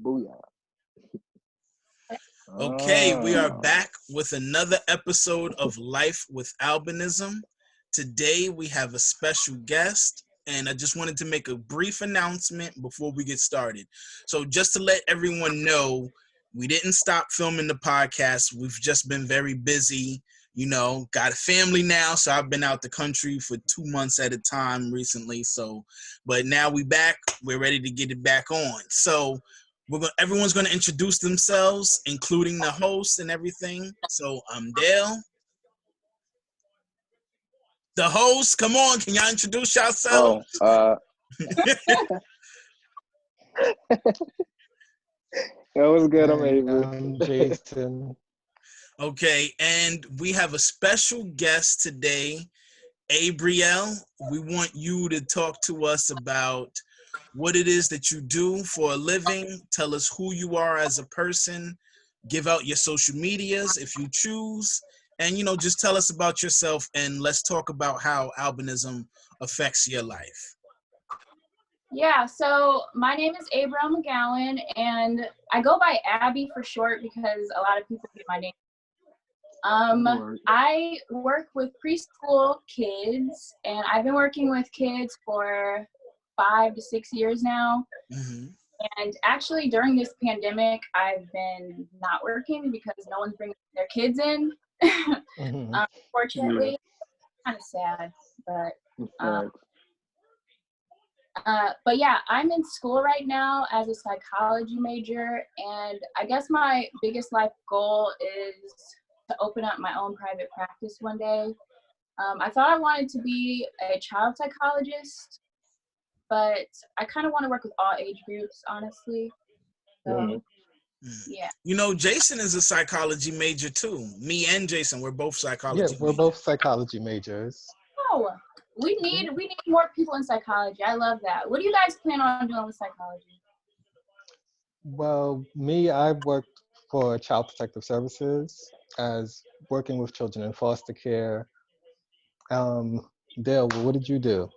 Booyah. Okay, we are back with another episode of Life with Albinism. Today we have a special guest, and I just wanted to make a brief announcement before we get started. So just to let everyone know, we didn't stop filming the podcast. We've just been very busy, got a family now. So I've been out the country for 2 months at a time recently. But now we back. We're ready to get it back on. So everyone's going to introduce themselves, including the host and everything. So I'm Dale. The host, come on, can y'all introduce yourselves? What's good? I'm Avery. I'm Jason. Okay, and we have a special guest today, Abrielle. We want you to talk to us about what it is that you do for a living. Tell us who you are as a person. Give out your social medias if you choose. And, just tell us about yourself, and let's talk about how albinism affects your life. Yeah, so my name is Abrielle McGowan, and I go by Abby for short because a lot of people get my name. I work with preschool kids, and I've been working with kids for 5 to 6 years now. Mm-hmm. And actually, during this pandemic, I've been not working because no one's bringing their kids in. Mm-hmm. Unfortunately, kind of sad, but yeah, I'm in school right now as a psychology major, and I guess my biggest life goal is to open up my own private practice one day. I thought I wanted to be a child psychologist, but I kind of want to work with all age groups, honestly. So, yeah. Jason is a psychology major too. Me and Jason, we're both psychology majors. Yeah, we're both psychology majors. Oh, we need more people in psychology. I love that. What do you guys plan on doing with psychology? Well, I've worked for Child Protective Services as working with children in foster care. Dale, what did you do?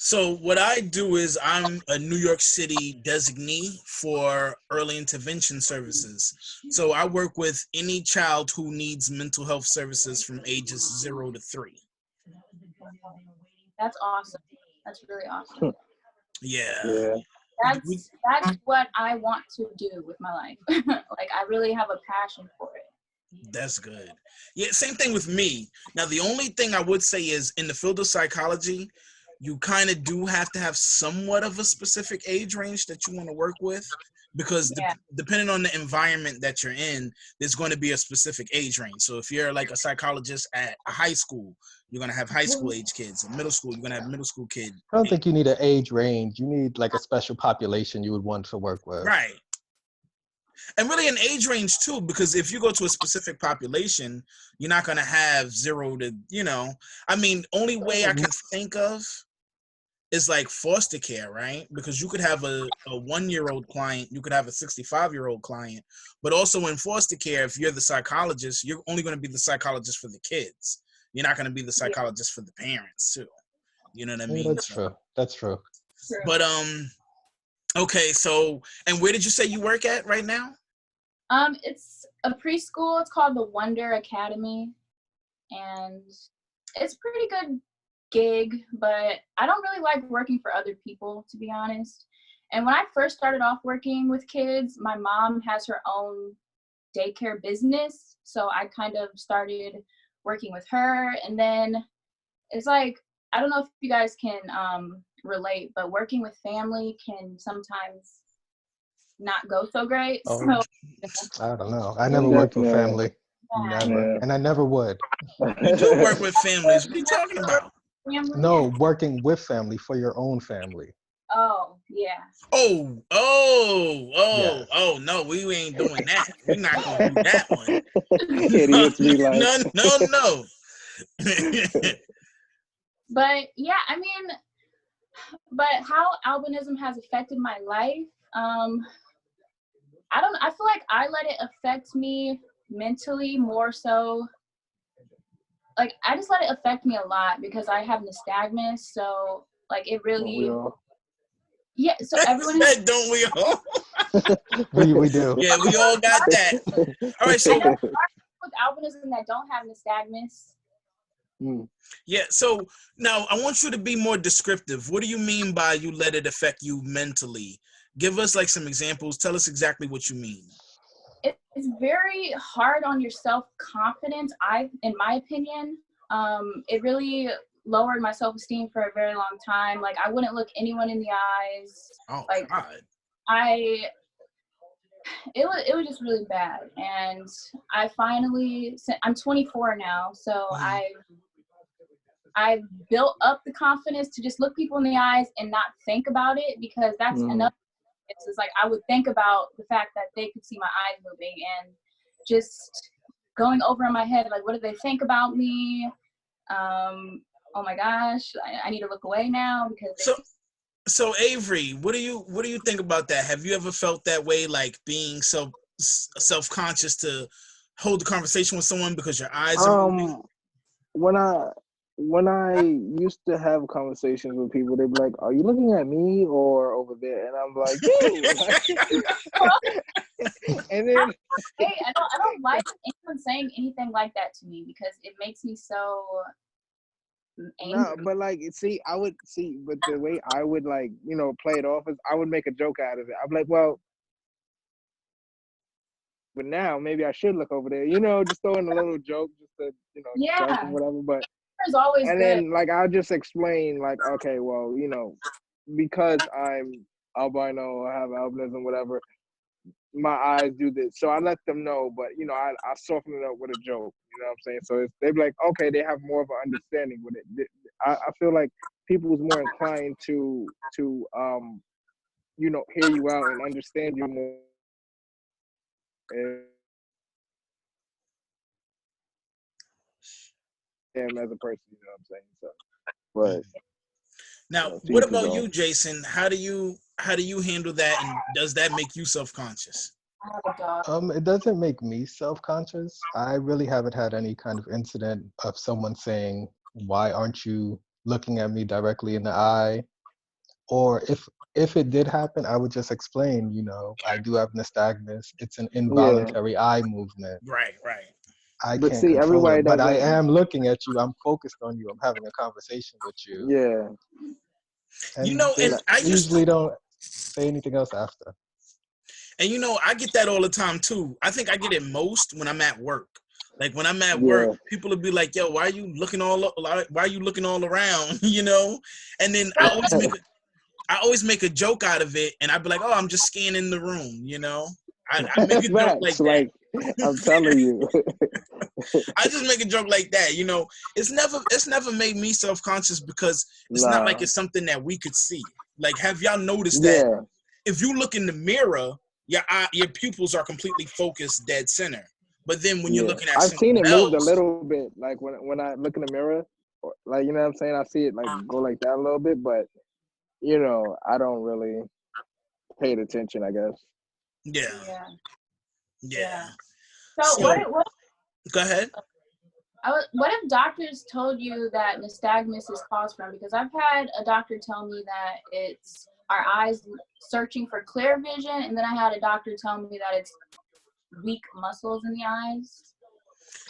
So what I do is I'm a New York City designee for early intervention services. So I work with any child who needs mental health services from ages 0 to 3. That's awesome. That's really awesome. Yeah. That's what I want to do with my life. Like, I really have a passion for it. That's good. Yeah, same thing with me. Now, the only thing I would say is in the field of psychology, you kind of do have to have somewhat of a specific age range that you want to work with, because depending on the environment that you're in, there's going to be a specific age range. So if you're like a psychologist at a high school, you're going to have high school age kids. In middle school, you're going to have middle school kids. I don't think you need an age range. You need like a special population you would want to work with. Right. And really an age range too, because if you go to a specific population, you're not going to have 0 to, only way I can think of is like foster care, right? Because you could have a 1-year-old client, you could have a 65-year-old client, but also in foster care, if you're the psychologist, you're only going to be the psychologist for the kids. You're not going to be the psychologist for the parents too. You know what I mean? That's true. That's true. But okay, so and where did you say you work at right now? It's a preschool. It's called the Wonder Academy, and it's a pretty good gig, but I don't really like working for other people, to be honest. And when I first started off working with kids, my mom has her own daycare business, so I kind of started working with her. And then it's like, I don't know if you guys can relate, but working with family can sometimes not go so great. So I don't know. I never worked with family. Never. And I never would. You do work with families. What are you talking about? Family? No, working with family for your own family. Oh, yeah. Oh, no, we ain't doing that. We're not going to do that one. No. But yeah, but how albinism has affected my life, I feel like I let it affect me mentally more so. Like, I just let it affect me a lot because I have nystagmus, so like it really. Yeah, so everyone. Don't we all? We do. Yeah, we all got that. All right, I so know with albinism that don't have nystagmus. yeah, so now I want you to be more descriptive. What do you mean by you let it affect you mentally? Give us like some examples. Tell us exactly what you mean. It's very hard on your self-confidence, in my opinion. It really lowered my self-esteem for a very long time. Like, I wouldn't look anyone in the eyes. Oh, Like, God. it was just really bad. And I finally, I'm 24 now, so I built up the confidence to just look people in the eyes and not think about it, because that's another. It's like I would think about the fact that they could see my eyes moving and just going over in my head, like, what do they think about me? Oh my gosh, I need to look away now because. So Avery, what do you think about that? Have you ever felt that way, like being self-conscious to hold the conversation with someone because your eyes are moving? When I used to have conversations with people, they'd be like, "Are you looking at me or over there?" And I'm like, "You." And then I don't like anyone saying anything like that to me because it makes me so angry. No, but like, but the way I would like, play it off is I would make a joke out of it. I'm like, well, but now maybe I should look over there, just throwing a little joke, just to, joke or whatever. But it's always and good. then like I'll just explain like, okay, well, because I'm albino or have albinism, whatever, my eyes do this. So I let them know, but I soften it up with a joke. You know what I'm saying? So they'd be like, okay, they have more of an understanding with it. I feel like people was more inclined to hear you out and understand you more. As a person, you know what I'm saying? So, but now, what about you, Jason? How do you handle that, and does that make you self-conscious? It doesn't make me self-conscious. I really haven't had any kind of incident of someone saying, "Why aren't you looking at me directly in the eye?" Or if it did happen, I would just explain, I do have nystagmus. It's an involuntary eye movement. Right. I but can't see, control everybody it, but I doesn't. am looking at you. I'm focused on you. I'm having a conversation with you. Yeah. And and I usually don't say anything else after. And I get that all the time too. I think I get it most when I'm at work. Like when I'm at work, people will be like, "Yo, why are you looking all around?" And then I always make a joke out of it, and I'd be like, "Oh, I'm just scanning the room." I make a joke like that. Like, I'm telling you. I just make a joke like that. It's never made me self-conscious because it's not like it's something that we could see. Like, have y'all noticed that if you look in the mirror, your pupils are completely focused dead center. But then when you're looking at I've seen it else, moved a little bit. Like when I look in the mirror, like, you know what I'm saying? I see it like go like that a little bit, but I don't really pay attention, I guess. Yeah. So what go ahead. What if doctors told you that nystagmus is caused from? Because I've had a doctor tell me that it's our eyes searching for clear vision, and then I had a doctor tell me that it's weak muscles in the eyes.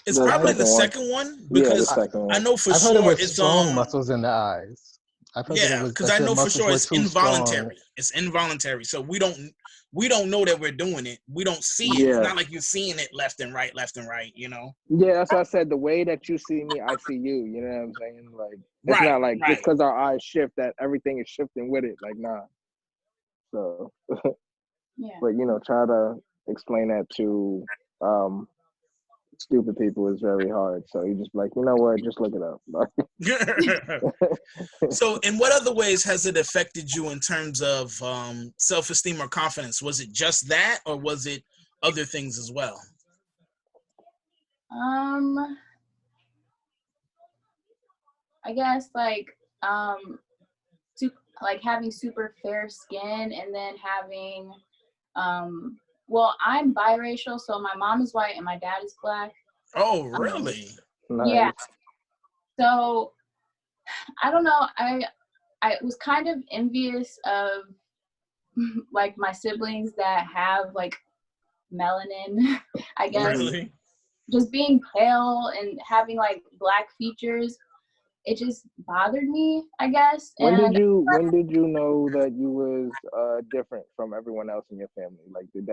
It's probably the second one because the second one. I know for I've sure heard it was it's strong muscles in the eyes. I've heard because I know for sure it's involuntary. Strong. It's involuntary, so we don't know that we're doing it. We don't see it. It's not like you're seeing it left and right. Yeah, that's what I said. The way that you see me, I see you. You know what I'm saying? Like, it's not like just because our eyes shift that everything is shifting with it. Like, nah. So, but try to explain that to stupid people is very hard. So you just like, you know what? Just look it up. So, in what other ways has it affected you in terms of self-esteem or confidence? Was it just that, or was it other things as well? I guess like having super fair skin, and then having well, I'm biracial, so my mom is white and my dad is black. Oh, really? Yeah. So I don't know. I was kind of envious of like my siblings that have like melanin, I guess. Really? Just being pale and having like black features, it just bothered me, I guess. When And did you know that you was different from everyone else in your family? Like, did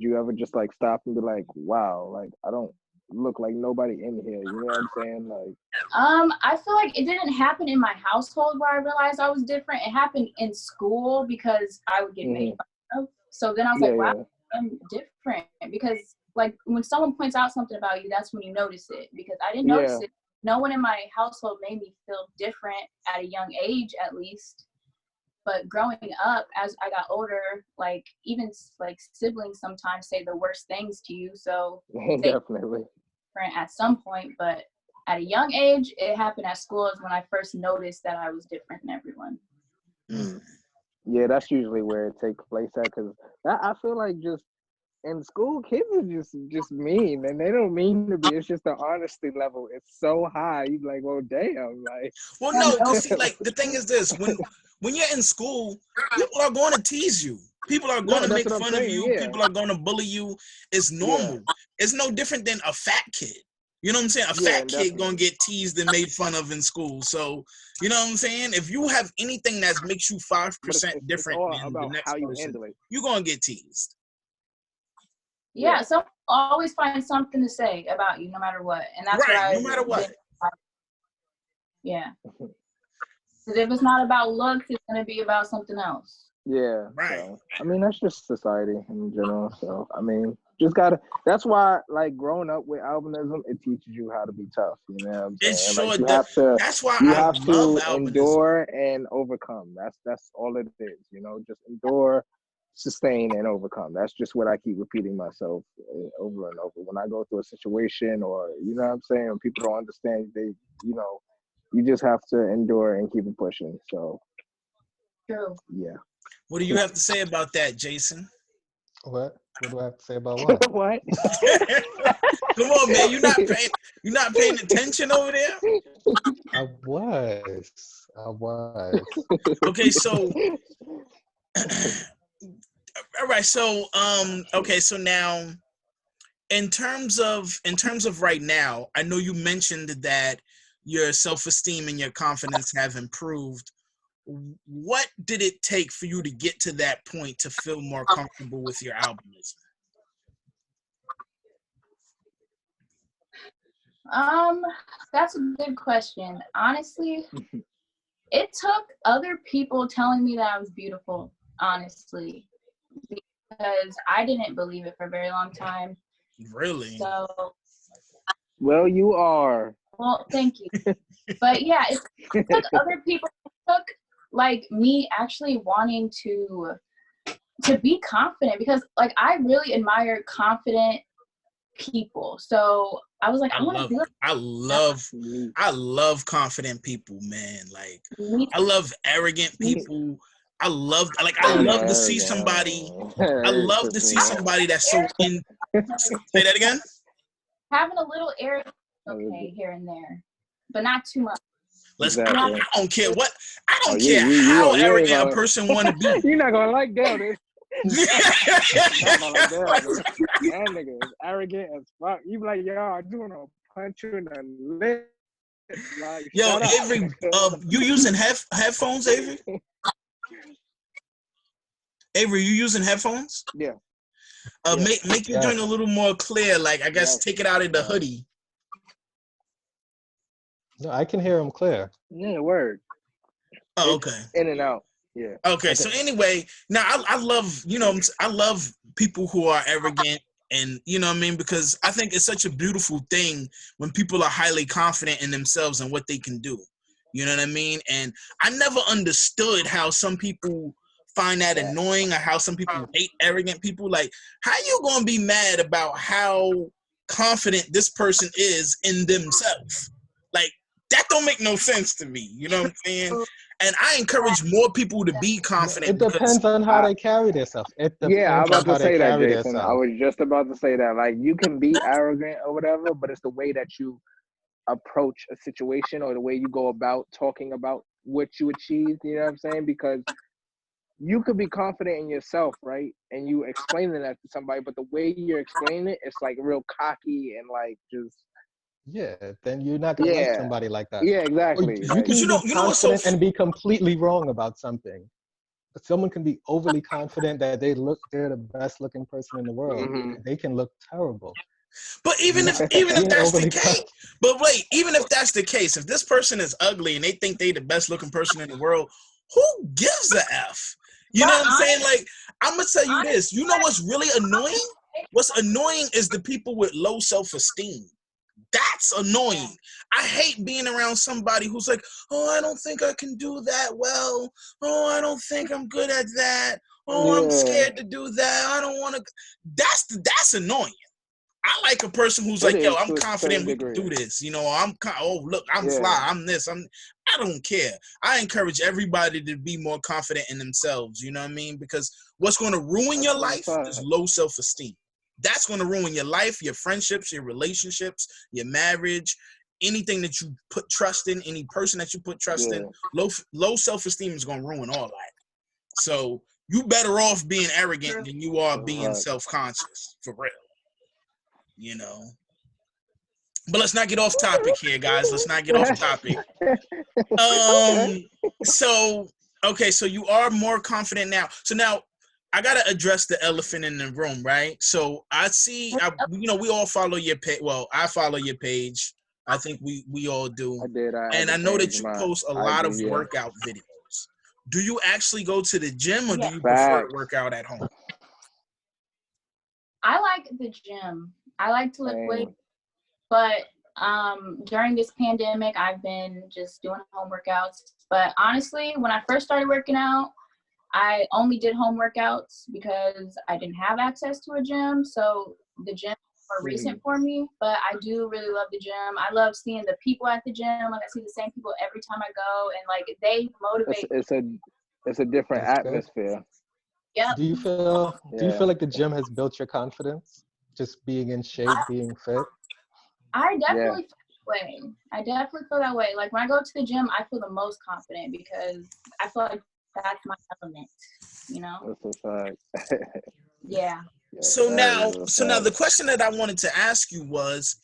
you ever just like stop and be like, wow, like I don't look like nobody in here? You know what I'm saying? Like, I feel like it didn't happen in my household where I realized I was different. It happened in school because I would get made fun of. So then I was like, wow, I'm different. Because like when someone points out something about you, that's when you notice it. Because I didn't notice it. No one in my household made me feel different at a young age, at least. But growing up, as I got older, like even like siblings sometimes say the worst things to you. So definitely different at some point, but at a young age, it happened at school is when I first noticed that I was different than everyone. Yeah, that's usually where it takes place at, because I feel like just in school, kids are just mean, and they don't mean to be. It's just the honesty level. It's so high. You be like, well, damn, like. Well, no, because see, like the thing is this: when you're in school, people are going to tease you. People are going to make fun of you. Yeah. People are going to bully you. It's normal. It's no different than a fat kid. You know what I'm saying? A fat kid gonna get teased and made fun of in school. So, you know what I'm saying? If you have anything that makes you 5% different than the next person, you're gonna get teased. Yeah, someone will always find something to say about you, no matter what, and that's right. No matter what. Yeah. Because if it's not about looks, it's gonna be about something else. Yeah. Right. So, I mean, that's just society in general. So, I mean, just gotta. That's why, like, growing up with albinism, it teaches you how to be tough. You know what I'm saying? It sure like, you does. have to. That's why you I have love to albinism. endure and overcome. That's all it is. You know, just endure, sustain, and overcome. That's just what I keep repeating myself over and over. When I go through a situation, or you know what I'm saying, when people don't understand, you just have to endure and keep it pushing. So. True. Yeah. What do you have to say about that, Jason? What? What do I have to say about what? What? Come on, man. You're not paying attention over there? I was. Okay, so all right, so okay, so now in terms of right now, I know you mentioned that your self-esteem and your confidence have improved. What did it take for you to get to that point to feel more comfortable with your albinism? That's a good question. Honestly, it took other people telling me that I was beautiful, honestly, because I didn't believe it for a very long time. Really? So, well, you are. well, thank you. But yeah, it took other people. It took like me actually wanting to be confident, because like I really admire confident people. So I was like, I love confident people, man. Like I love arrogant people. I love to see somebody. I love to see somebody that's so in. Say that again. Having a little arrogance, okay, here and there, but not too much. Listen, I don't care what. I don't care how arrogant a person want to be. You're not gonna like that. That nigga is arrogant as fuck. You be like, yo, I just want to punch you in the lip. Like, yo, Avery, you using headphones, Avery? Avery, you using headphones? Yeah. Make your joint a little more clear. Like, I guess take it out of the hoodie. No, I can hear him clear. Yeah, word. Oh, okay. In and out. Yeah. Okay. So anyway, now I love, I love people who are arrogant, and you know what I mean, because I think it's such a beautiful thing when people are highly confident in themselves and what they can do. You know what I mean? And I never understood how some people find that annoying, or how some people hate arrogant people. Like, how you gonna be mad about how confident this person is in themselves? Like, that don't make no sense to me. You know what I'm saying? And I encourage more people to be confident. It depends on how they carry themselves. I was about to say that, Jason. I was just about to say that. Like, you can be arrogant or whatever, but it's the way that you approach a situation, or the way you go about talking about what you achieved. You know what I'm saying? Because you could be confident in yourself, right? And you explaining that to somebody, but the way you're explaining it, it's like real cocky and like just Yeah, then you're not gonna like somebody like that. Yeah, Or exactly. you Like, can be you know what's so confident and be completely wrong about something. Someone can be overly confident that they're the best looking person in the world. They can look terrible. But even if Being that's the overly case, but wait, even if that's the case, if this person is ugly and they think they the best looking person in the world, who gives a F? You know what I'm saying? Like, I'm gonna tell you this. You know what's really annoying? What's annoying is the people with low self-esteem. That's annoying. I hate being around somebody who's like, oh, I don't think I can do that well. Oh, I don't think I'm good at that. Oh, I'm scared to do that. I don't want to. That's annoying. I like a person who's like, yo, I'm confident we can do this. You know, look, I'm fly. I'm this. I don't care. I encourage everybody to be more confident in themselves. You know what I mean? Because what's going to ruin your life is low self-esteem. That's going to ruin your life, your friendships, your relationships, your marriage, anything that you put trust in, any person that you put trust in. Low self-esteem is going to ruin all that. So you better off being arrogant than you are being self-conscious, for real. You know, but let's not get off topic here, guys. Let's not get off topic. So you are more confident now. So now I gotta address the elephant in the room, right? So I see, we all follow your page. Well, I follow your page. I think we all do. I did. And I know that you post a lot of workout videos. Do you actually go to the gym, or do you prefer to work out at home? I like the gym. I like to lift weights, but during this pandemic, I've been just doing home workouts. But honestly, when I first started working out, I only did home workouts because I didn't have access to a gym. So the gym is more recent for me, but I do really love the gym. I love seeing the people at the gym. Like, I see the same people every time I go, and like they motivate. It's a different atmosphere. Yeah. Do you feel like the gym has built your confidence? Just being in shape, being fit? I definitely feel that way. I definitely feel that way. Like, when I go to the gym, I feel the most confident because I feel like that's my element, you know? That's a fact. Yeah. So now the question that I wanted to ask you was,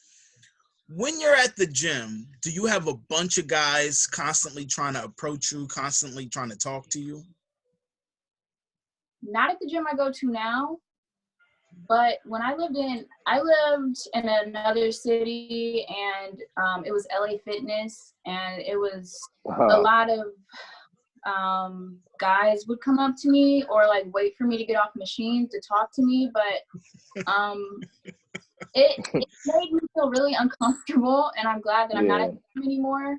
when you're at the gym, do you have a bunch of guys constantly trying to approach you, constantly trying to talk to you? Not at the gym I go to now, but when I lived in another city, and it was LA Fitness, and it was a lot of guys would come up to me or like wait for me to get off machine to talk to me, but it made me feel really uncomfortable, and I'm glad that I'm not at the gym anymore.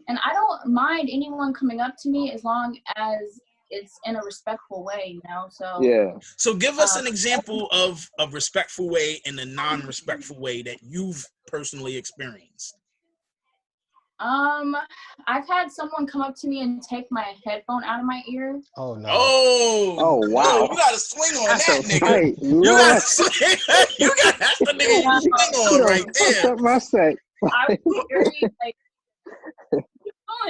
And I don't mind anyone coming up to me as long as it's in a respectful way, you know? So So give us an example of a respectful way and a non-respectful way that you've personally experienced. I've had someone come up to me and take my headphone out of my ear. Oh no. Oh wow. You gotta swing on That's that, so nigga. tight. You gotta swing. That's the nigga you swing on right there. Up my set. I was very like,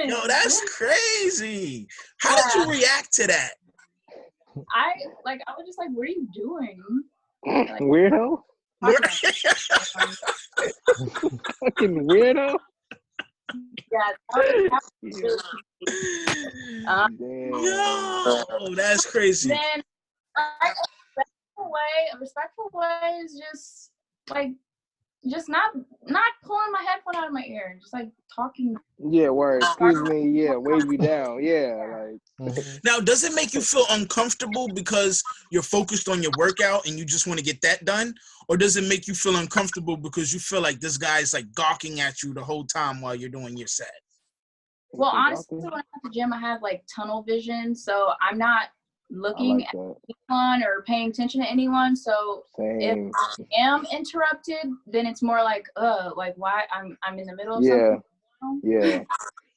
yo, that's crazy. How did you react to that? I was just like, what are you doing? Like, weirdo? Fucking weirdo? Yeah, that was really yo, that's crazy. Then a respectful way is just like, just not pulling my headphone out of my ear, just like talking. Yeah, word. Excuse me. Yeah, wave you down. Yeah, like. Now, does it make you feel uncomfortable because you're focused on your workout and you just want to get that done, or does it make you feel uncomfortable because you feel like this guy is like gawking at you the whole time while you're doing your set? Well, honestly, when I'm at the gym, I have like tunnel vision, so I'm not looking at anyone or paying attention to anyone. So if I am interrupted, then it's more like why I'm in the middle of something. Yeah.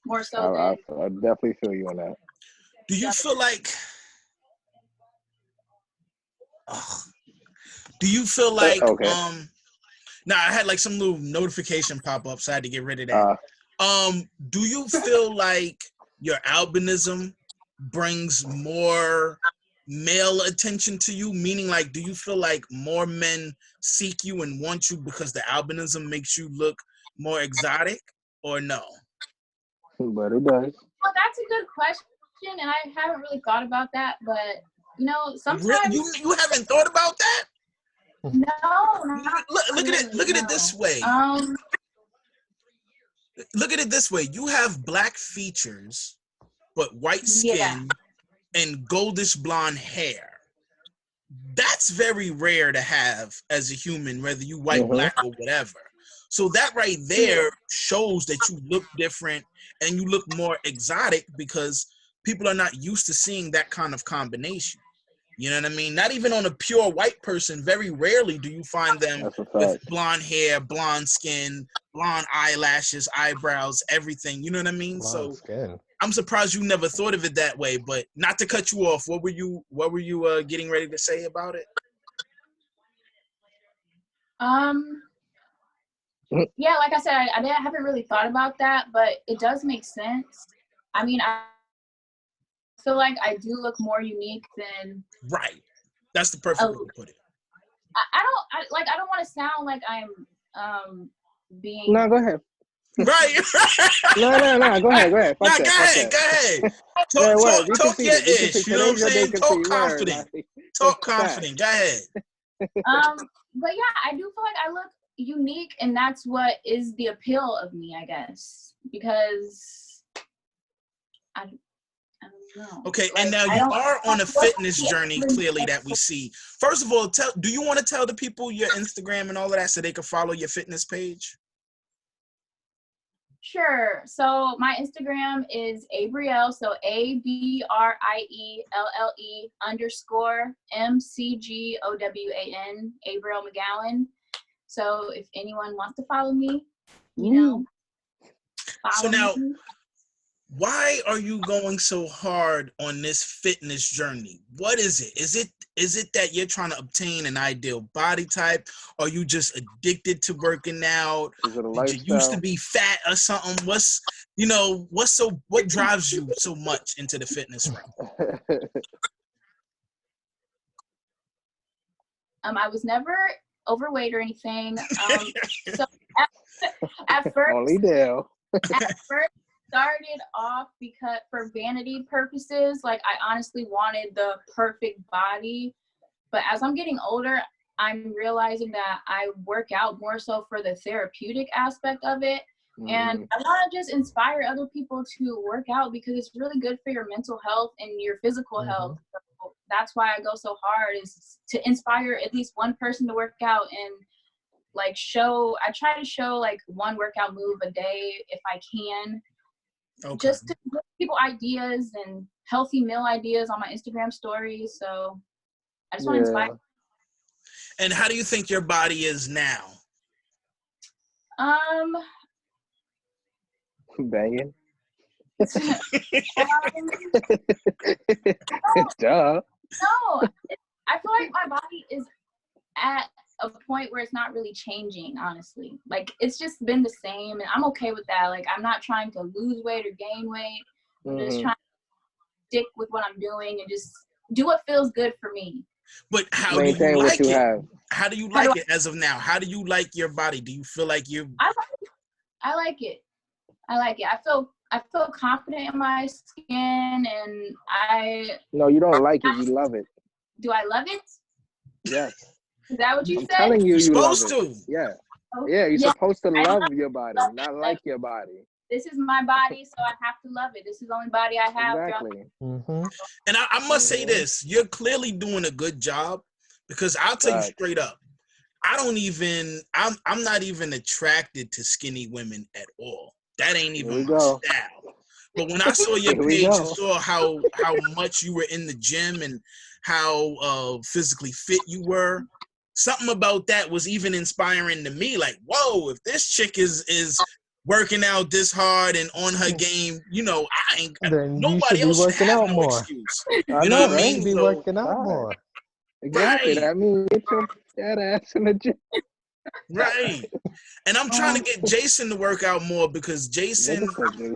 More so I definitely feel you on that. Do you feel like now I had like some little notification pop up, so I had to get rid of that. Do you feel like your albinism brings more male attention to you? Meaning, like, do you feel like more men seek you and want you because the albinism makes you look more exotic, or no? But it does. Well, that's a good question, and I haven't really thought about that. But you know, sometimes You haven't thought about that? No, Look at it. Look at it this way. Look at it this way. You have black features, but white skin and goldish blonde hair. That's very rare to have as a human, whether you white, black, or whatever. So that right there shows that you look different and you look more exotic because people are not used to seeing that kind of combination. You know what I mean? Not even on a pure white person. Very rarely do you find them with blonde hair, blonde skin, blonde eyelashes, eyebrows, everything. You know what I mean? Blonde skin. I'm surprised you never thought of it that way. But not to cut you off, what were you getting ready to say about it? Yeah, like I said, I haven't really thought about that, but it does make sense. I mean, I feel like I do look more unique than. Right. That's the perfect way to put it. I don't want to sound like I'm being. No, go ahead. Right. No. Go ahead. Go ahead. Talk your ish. You know what I'm saying? Talk confident. Talk confident. Go ahead. But yeah, I do feel like I look unique, and that's what is the appeal of me, I guess, because I don't know. Okay, like, and now you are on a fitness journey, clearly, that we see. First of all, do you want to tell the people your Instagram and all of that so they can follow your fitness page? Sure. So my Instagram is Abrielle, so ABRIELLE_MCGOWAN, Abrielle McGowan. So if anyone wants to follow me, you know, follow me. Why are you going so hard on this fitness journey? What is it? Is it that you're trying to obtain an ideal body type? Or are you just addicted to working out? Is it a lifestyle? Did you used to be fat or something? What drives you so much into the fitness realm? I was never overweight or anything. So at first, only Dale. At first, started off because for vanity purposes, like I honestly wanted the perfect body. But as I'm getting older, I'm realizing that I work out more so for the therapeutic aspect of it. And I want to just inspire other people to work out because it's really good for your mental health and your physical health. So that's why I go so hard, is to inspire at least one person to work out and like I try to show like one workout move a day if I can. Okay. Just to give people ideas and healthy meal ideas on my Instagram stories. So I just want to inspire. And how do you think your body is now? Banging. Duh. No, I feel like my body is at a point where it's not really changing, honestly. Like it's just been the same, and I'm okay with that. Like I'm not trying to lose weight or gain weight. I'm just trying to stick with what I'm doing and just do what feels good for me. But how do you like it? How do you like it as of now? How do you like your body? Do you feel like you? I like it. I feel confident in my skin, and No, you don't like it. You love it. Do I love it? Yes. Is that what you said? I'm telling you, you're supposed to. Yeah. Yeah, you're supposed to love your body, not like your body. This is my body, so I have to love it. This is the only body I have. Exactly. And I must say this, you're clearly doing a good job, because I'll tell you straight up, I'm not even attracted to skinny women at all. That ain't even my style. But when I saw your page and saw how much you were in the gym and how physically fit you were, something about that was even inspiring to me. Like, whoa, if this chick is working out this hard and on her game, nobody else should have no excuse. You know what I mean? Be working out more. Exactly. Right. I mean, get your fat ass in the gym. Right. And I'm trying to get Jason to work out more, because Jason,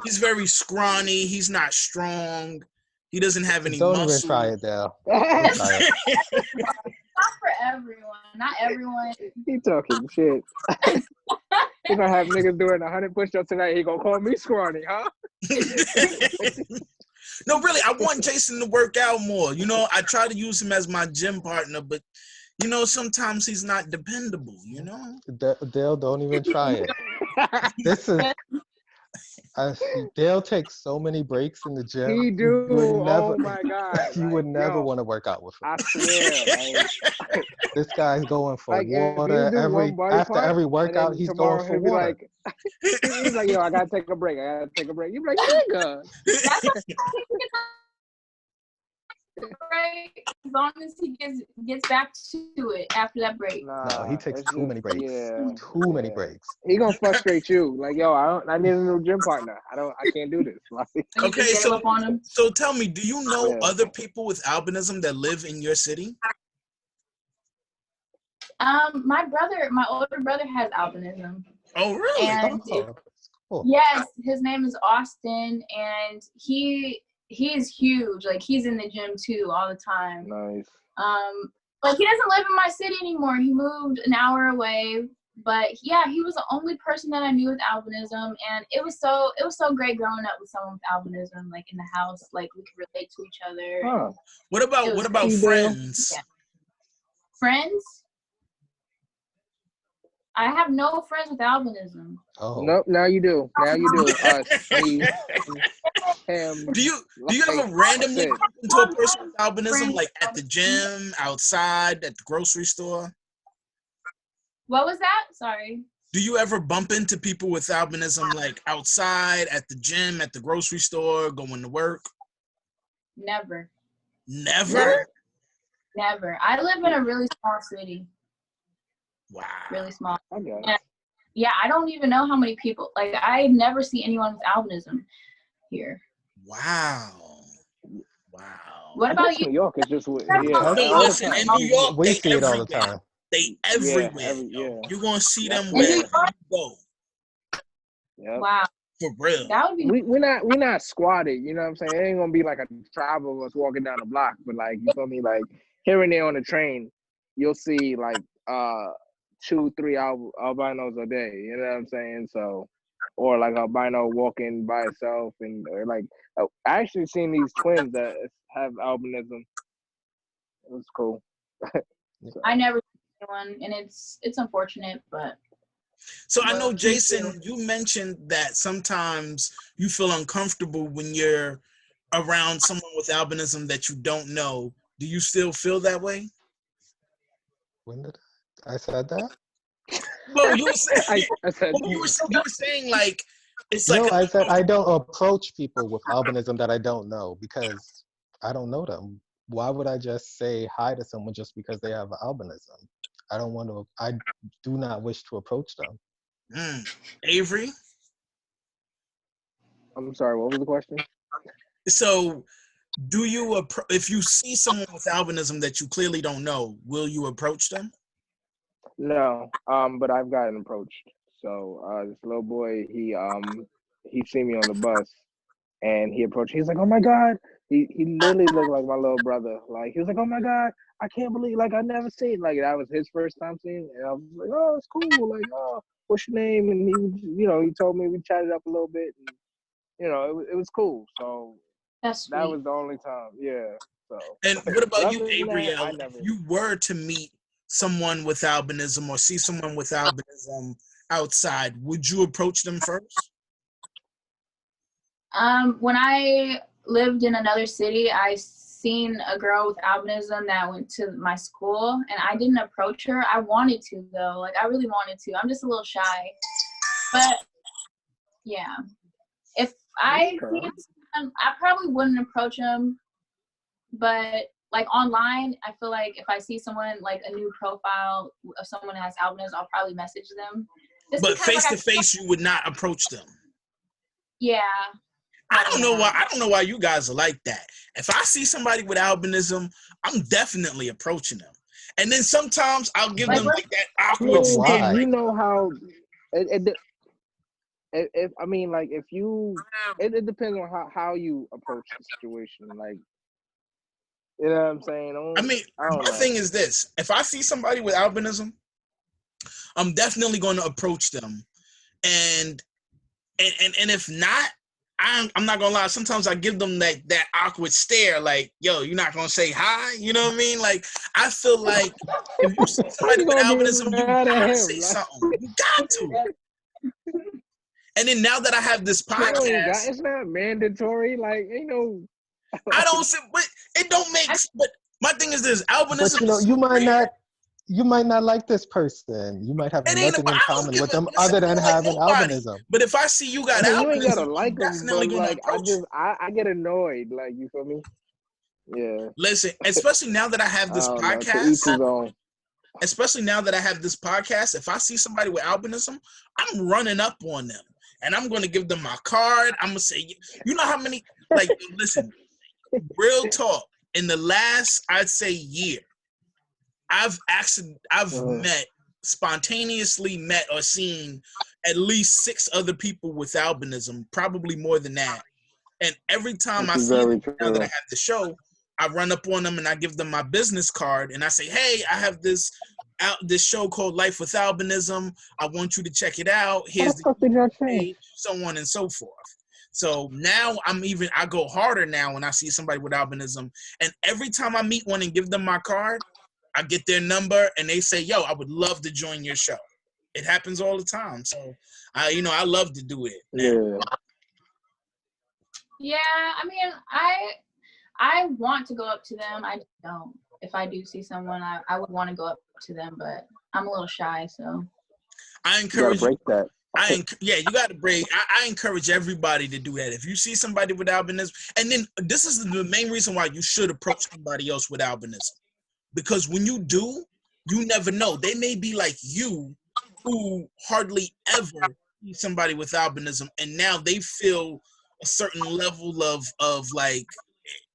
he's very scrawny. He's not strong. He doesn't have any Don't muscle. even try it, Dale. Don't try it. Not for everyone. Not everyone. He talking shit. He gonna have niggas doing 100 push-ups tonight. He gonna call me scrawny, huh? No, really, I want Jason to work out more. You know, I try to use him as my gym partner, but you know, sometimes he's not dependable. You know, Dale, don't even try it. This is. Dale takes so many breaks in the gym. He do. You would never, oh my god! you like, would never yo, want to work out with him. I swear. Like, This guy's going for like if water you do one body after part, every and workout. then He's tomorrow going for he'll be water. like, he's like, yo, I gotta take a break. I gotta take a break. You be like, nigga. That's right. As long as he gets back to it after that break. No, he takes it's too many breaks. Yeah, Too many breaks. He gonna frustrate you. Like, yo, I need a new gym partner. I can't do this. Like, okay, so tell me, do you know other people with albinism that live in your city? My older brother has albinism. Oh, really? And cool. Yes, his name is Austin, and he is huge. Like, he's in the gym too all the time. Nice. But he doesn't live in my city anymore. He moved an hour away. But yeah, he was the only person that I knew with albinism, and it was so great growing up with someone with albinism, like in the house, like we could relate to each other. Huh. What about friends? Yeah. Friends? I have no friends with albinism. Oh. Nope. Now you do. Now you do. Me, him. Do you ever randomly bump into a person with albinism, like at the gym, outside, at the grocery store? What was that? Sorry. Do you ever bump into people with albinism, like outside, at the gym, at the grocery store, going to work? Never. Never? Never. I live in a really small city. Wow. Really small. Okay. Yeah, I don't even know how many people. Like, I never see anyone with albinism here. Wow. What about you? New York is just No, listen, in New York, we see it all the time. They everywhere. You're gonna see them wherever you go. Yep. Wow. For real. That would be. We're not squatted. You know what I'm saying? It ain't gonna be like a tribe of us walking down the block, but like, you feel me? Like, here and there on the train, you'll see like 2-3 albinos a day. You know what I'm saying? So, or like albino walking by itself, and or like I actually seen these twins that have albinism. It was cool. I never seen one, and it's unfortunate, but. So I know, Jason, you mentioned that sometimes you feel uncomfortable when you're around someone with albinism that you don't know. Do you still feel that way? When did I said that? Well, you were saying, you were saying like, it's like. No, I said I don't approach people with albinism that I don't know because I don't know them. Why would I just say hi to someone just because they have albinism? I do not wish to approach them. Avery? I'm sorry, what was the question? So, do you, if you see someone with albinism that you clearly don't know, will you approach them? No, but I've gotten approached. So this little boy, he seen me on the bus, and he approached. He's like, "Oh my God!" He literally looked like my little brother. Like, he was like, "Oh my God, I can't believe, like, I never seen." Like, that was his first time seeing it. And I was like, "Oh, it's cool." Like, "Oh, what's your name?" And he told me, we chatted up a little bit, and it was cool. So that's sweet. That was the only time. Yeah. So. And what about you, Abrielle? If you were to meet someone with albinism or see someone with albinism outside, would you approach them first? When I lived in another city, I seen a girl with albinism that went to my school, and I didn't approach her. I wanted to, though. Like, I really wanted to. I'm just a little shy. But yeah, if I see him, I probably wouldn't approach him. But like online, I feel like if I see someone, like a new profile of someone that has albinism, I'll probably message them. But face to face, you would not approach them. Yeah. I don't know why you guys are like that. If I see somebody with albinism, I'm definitely approaching them. And then sometimes I'll give them like that awkward stare. Why? You know how if I mean, like, if you, it depends on how you approach the situation. Like, you know what I'm saying? I mean, I don't my know. thing is this: if I see somebody with albinism, I'm definitely going to approach them, and if not, I'm not gonna lie. Sometimes I give them that awkward stare, like, "Yo, you're not gonna say hi." You know what I mean? Like, I feel like if you see somebody You with gonna be albinism, you mad at gotta him, say like, something. You got to. And then now that I have this you ain't got, podcast, it's not mandatory. Like, ain't no. I don't say, but it don't make. But my thing is this: But albinism you know, is so rare. you might not like this person. You might have It ain't nothing about. in I don't common give with them a. Listen, other I than don't like having nobody. albinism. But if I see you I got mean, you ain't gotta albinism, I'm like them, definitely but gonna like, approach you. I get annoyed. Like, you feel me? Yeah. Listen, especially now that I have I this don't know. To each podcast. his own. Especially now that I have this podcast, if I see somebody with albinism, I'm running up on them and I'm going to give them my card. I'm going to say, you know how many, like, listen, real talk, in the last, I'd say, year, I've spontaneously met or seen at least 6 other people with albinism, probably more than that. And every time Which I is see very them, now that I true. have the show, I run up on them and I give them my business card and I say, "Hey, I have this show called Life with Albinism. I want you to check it out. How Here's the the fuck did y'all change? page," so on and so forth. So now I go harder now when I see somebody with albinism. And every time I meet one and give them my card, I get their number and they say, "Yo, I would love to join your show." It happens all the time. So I love to do it now. Yeah. Yeah, I mean, I want to go up to them. I just don't. If I do see someone, I would want to go up to them, but I'm a little shy, so. I You gotta encourage you. break that. You got to break. I encourage everybody to do that. If you see somebody with albinism, and then this is the main reason why you should approach somebody else with albinism, because when you do, you never know. They may be like you, who hardly ever see somebody with albinism, and now they feel a certain level of like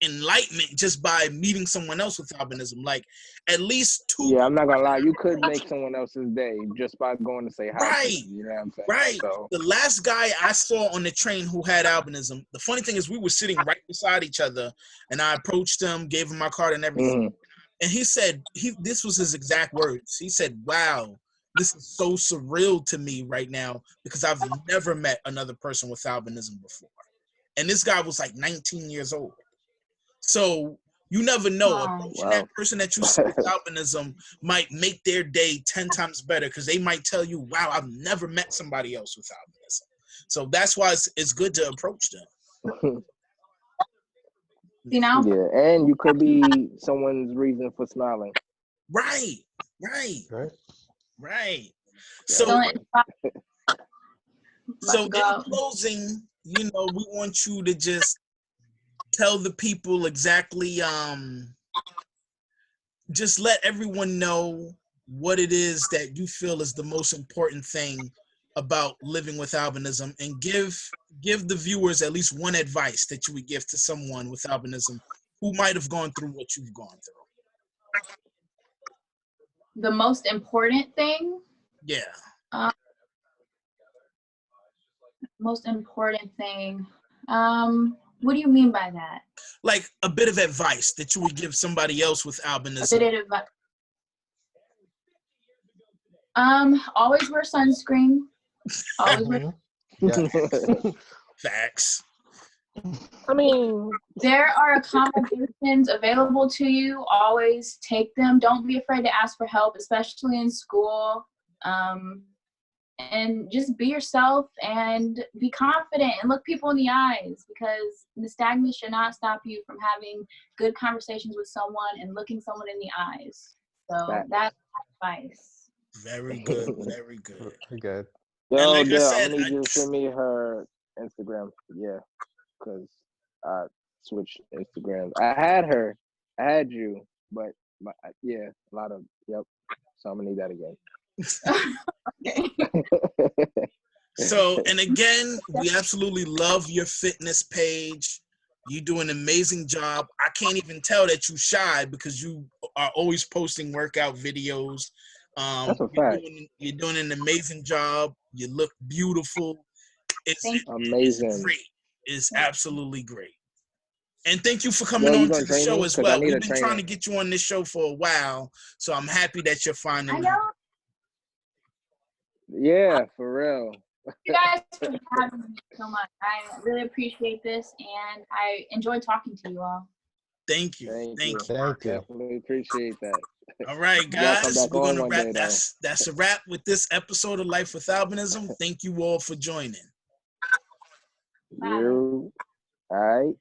enlightenment just by meeting someone else with albinism. Like at least 2 Yeah, I'm not gonna lie. You people. could make someone else's day just by going to say hi to Right. them. You know what I'm saying? Right. So The last guy I saw on the train who had albinism, the funny thing is we were sitting right beside each other and I approached him, gave him my card and everything. And he said, this was his exact words. He said, "Wow, this is so surreal to me right now because I've never met another person with albinism before." And this guy was like 19 years old. So you never know. Approaching that person that you see with albinism might make their day 10 times better because they might tell you, "Wow, I've never met somebody else with albinism." So that's why it's good to approach them. You know? Yeah, and you could be someone's reason for smiling. Right. So in closing, we want you to just tell the people exactly, just let everyone know what it is that you feel is the most important thing about living with albinism, and give the viewers at least one advice that you would give to someone with albinism who might have gone through what you've gone through. The most important thing? Yeah. Most important thing. What do you mean by that? Like a bit of advice that you would give somebody else with albinism. A bit of advice. Always wear sunscreen. Always wear. Facts. I mean, there are accommodations available to you. Always take them. Don't be afraid to ask for help, especially in school. And just be yourself and be confident and look people in the eyes, because nystagmus should not stop you from having good conversations with someone and looking someone in the eyes. So that's advice. Very good. Very good. Very good. Yo, and like I said, I'm gonna need you to send me her Instagram. Yeah, because I switched Instagrams. I had you, but a lot of So I'm gonna need that again. So, and again, we absolutely love your fitness page. You do an amazing job. I can't even tell that you're shy because you are always posting workout videos. That's a fact. You're doing an amazing job. You look beautiful. Amazing. Great. It's absolutely great. And thank you for Yo, coming you on gonna to the train show me? as 'Cause I well. need We've a been trainer. trying to get you on this show for a while, so I'm happy that you're I finally. know. Yeah, for real. You guys for having me so much. I really appreciate this, and I enjoy talking to you all. Thank you. Thank you. Thank you. Definitely appreciate that. All right, You gotta come guys, back we're on gonna one wrap. day, though. That's a wrap with this episode of Life with Albinism. Thank you all for joining. Bye. You, all right.